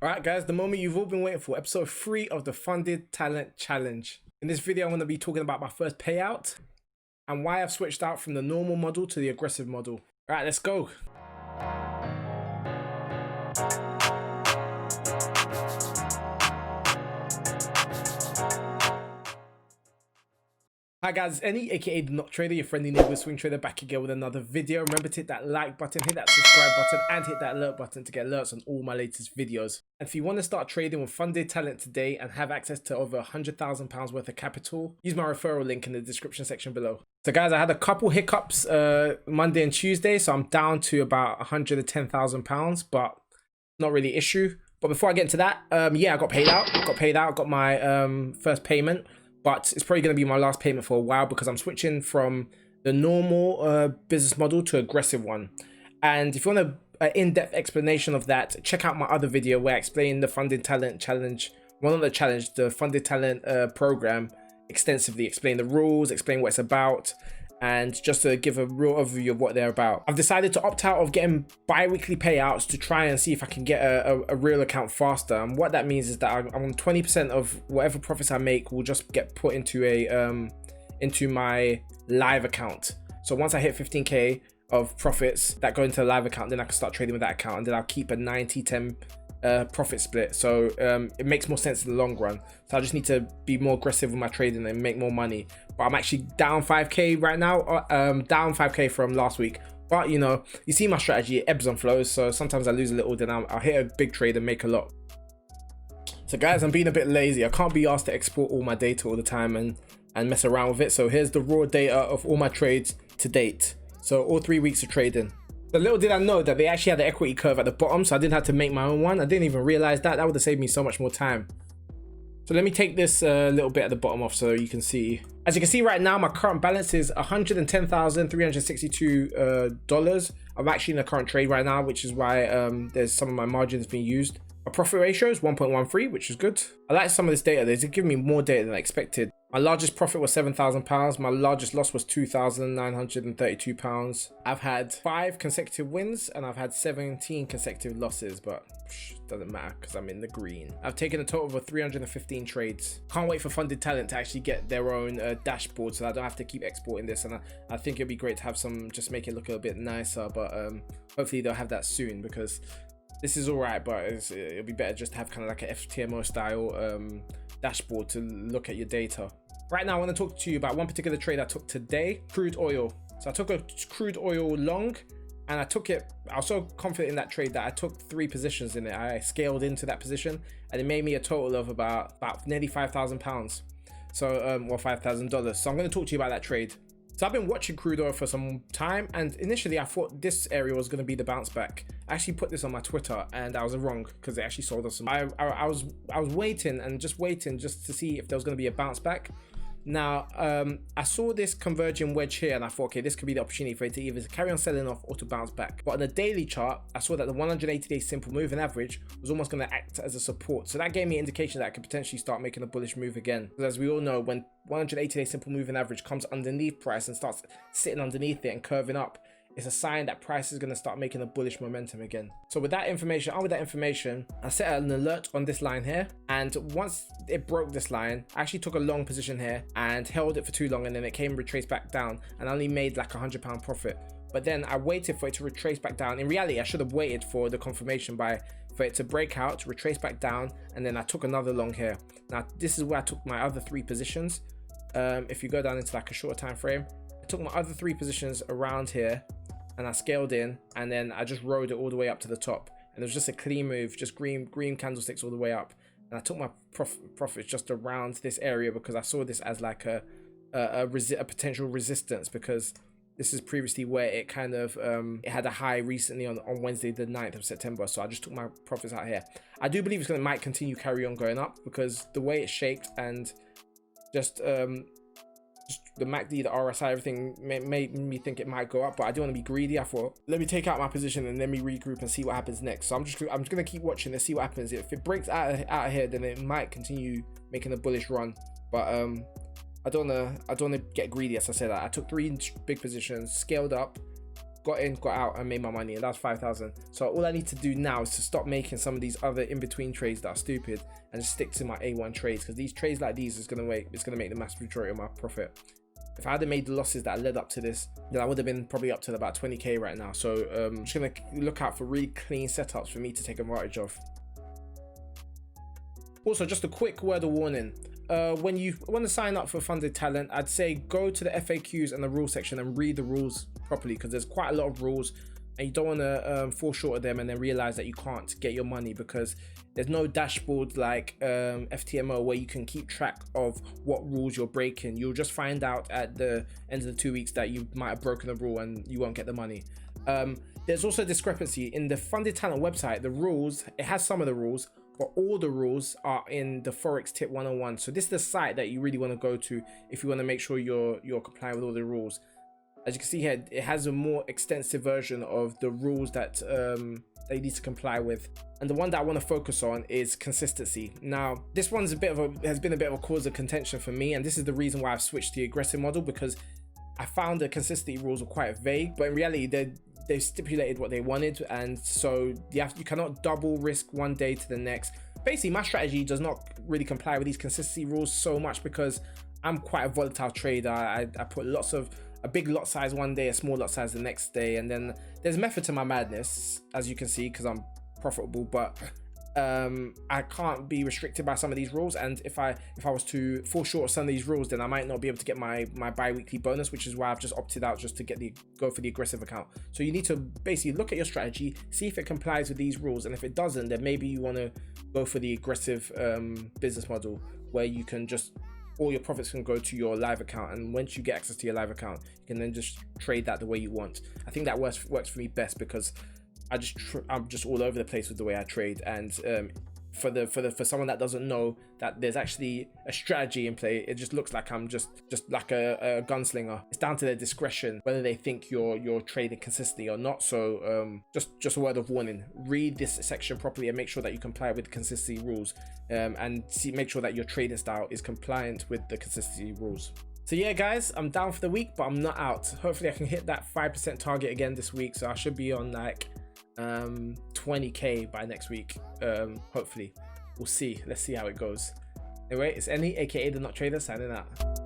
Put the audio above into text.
Alright guys, the moment you've all been waiting for, episode 3 of the Funded Talent Challenge. In this video, I'm going to be talking about my first payout and why I've switched out from the normal model to the aggressive model. Alright, let's go. Hi guys, Any, aka the NocTrader, your friendly neighbor swing trader, back again with another video. Remember to hit that like button, hit that subscribe button, and hit that alert button to get alerts on all my latest videos. And if you want to start trading with funded talent today and have access to over £100,000 worth of capital, use my referral link in the description section below. So guys, I had a couple hiccups Monday and Tuesday, so I'm down to about £110,000, but not really an issue. But before I get into that, yeah, I got paid out. Got my first payment. But it's probably going to be my last payment for a while because I'm switching from the normal business model to aggressive one. And if you want an in-depth explanation of that, check out my other video where I explain the Funded Talent Challenge, the Funded Talent program extensively, explain the rules, explain what it's about, and just to give a real overview of what they're about. I've decided to opt out of getting bi-weekly payouts to try and see if I can get a real account faster. And what that means is that I'm on 20% of whatever profits I make will just get put into into my live account. So once I hit 15k of profits that go into the live account, then I can start trading with that account, and then I'll keep a 90-10 profit split. So it makes more sense in the long run. So I just need to be more aggressive with my trading and make more money. But I'm actually down 5k right now, down 5k from last week. But you know, you see my strategy, it ebbs and flows. So sometimes I lose a little, then I'll hit a big trade and make a lot. So guys, I'm being a bit lazy. I can't be asked to export all my data all the time and mess around with it. So here's the raw data of all my trades to date. So all 3 weeks of trading. But little did I know that they actually had the equity curve at the bottom, so I didn't have to make my own one. I didn't even realize that. That would have saved me so much more time. So let me take this little bit at the bottom off so you can see. As you can see right now, my current balance is $110,362. I'm actually in a current trade right now, which is why there's some of my margins being used. My profit ratio is 1.13, which is good. I like some of this data. They're giving me more data than I expected. My largest profit was £7,000. My largest loss was £2,932. I've had 5 consecutive wins and I've had 17 consecutive losses, but doesn't matter because I'm in the green. I've taken a total of 315 trades. Can't wait for Funded Talent to actually get their own dashboard so I don't have to keep exporting this. And I think it'd be great to have some, just make it look a little bit nicer, but hopefully they'll have that soon because this is all right, but it'll be better just to have kind of like a FTMO style dashboard to look at your data. Right now I want to talk to you about one particular trade I took today, crude oil. So I took a crude oil long and I was so confident in that trade that I took 3 positions in it. I scaled into that position and it made me a total of about nearly £5,000. So or $5,000. So I'm going to talk to you about that trade. So I've been watching crude oil for some time, and initially I thought this area was going to be the bounce back. I actually put this on my Twitter and I was wrong because it actually sold us some. I was waiting just to see if there was going to be a bounce back. Now I saw this converging wedge here and I thought, okay, this could be the opportunity for it to either carry on selling off or to bounce back. But on the daily chart, I saw that the 180-day simple moving average was almost going to act as a support. So that gave me an indication that I could potentially start making a bullish move again. Because as we all know, when 180-day simple moving average comes underneath price and starts sitting underneath it and curving up, it's a sign that price is going to start making a bullish momentum again. So with that information, I set an alert on this line here, and once it broke this line, I actually took a long position here and held it for too long, and then it came retraced back down and I only made like £100 profit. But then I waited for it to retrace back down. In reality, I should have waited for the confirmation for it to break out, to retrace back down, and then I took another long here. Now this is where I took my other 3 positions. If you go down into like a shorter time frame, I took my other 3 positions around here and I scaled in, and then I just rode it all the way up to the top, and it was just a clean move, just green candlesticks all the way up. And I took my profits just around this area because I saw this as like a potential resistance, because this is previously where it kind of it had a high recently on Wednesday the 9th of September. So I just took my profits out here. I do believe might continue carry on going up because the way it's shaped and just the MACD, the RSI, everything made me think it might go up, but I do want to be greedy. I thought, let me take out my position and let me regroup and see what happens next. So I'm just gonna keep watching and see what happens. If it breaks out of here, then it might continue making a bullish run. But I don't wanna get greedy. As I said, I took 3 big positions, scaled up, got in, got out, and made my money, and that's 5,000. So all I need to do now is to stop making some of these other in-between trades that are stupid and just stick to my A1 trades, because these trades like these is gonna make the mass majority of my profit. If I hadn't made the losses that led up to this, then I would have been probably up to about 20k right now. So I'm just gonna look out for really clean setups for me to take advantage of. Also, just a quick word of warning. When you want to sign up for funded talent, I'd say go to the FAQs and the rules section and read the rules properly, because there's quite a lot of rules and you don't want to fall short of them and then realize that you can't get your money, because there's no dashboard like FTMO where you can keep track of what rules you're breaking. You'll just find out at the end of the 2 weeks that you might have broken a rule and you won't get the money. There's also a discrepancy in the funded talent website. The rules, it has some of the rules, but all the rules are in the Forex Tip 101. So this is the site that you really want to go to if you want to make sure you're complying with all the rules. As you can see here, it has a more extensive version of the rules that they need to comply with. And the one that I want to focus on is consistency. Now, this one's has been a bit of a cause of contention for me, and this is the reason why I've switched to the aggressive model, because I found the consistency rules were quite vague, but in reality, they've stipulated what they wanted, and so you cannot double risk one day to the next. Basically, my strategy does not really comply with these consistency rules so much because I'm quite a volatile trader. I put a big lot size one day, a small lot size the next day, and then there's method to my madness, as you can see, because I'm profitable, but I can't be restricted by some of these rules, and if I was to fall short of some of these rules, then I might not be able to get my bi-weekly bonus, which is why I've just opted out just to go for the aggressive account. So you need to basically look at your strategy, see if it complies with these rules, and if it doesn't, then maybe you want to go for the aggressive business model, where you can just all your profits can go to your live account, and once you get access to your live account, you can then just trade that the way you want. I think that works for me best, because I'm just all over the place with the way I trade, and for someone that doesn't know that there's actually a strategy in play, it just looks like I'm just like a gunslinger. It's down to their discretion whether they think you're trading consistently or not. So just a word of warning: read this section properly and make sure that you comply with the consistency rules, and make sure that your trading style is compliant with the consistency rules. So yeah, guys, I'm down for the week, but I'm not out. Hopefully I can hit that 5% target again this week, so I should be on like 20k by next week. Hopefully, we'll see. Let's see how it goes. Anyway, it's Any, aka the NocTrader, signing out.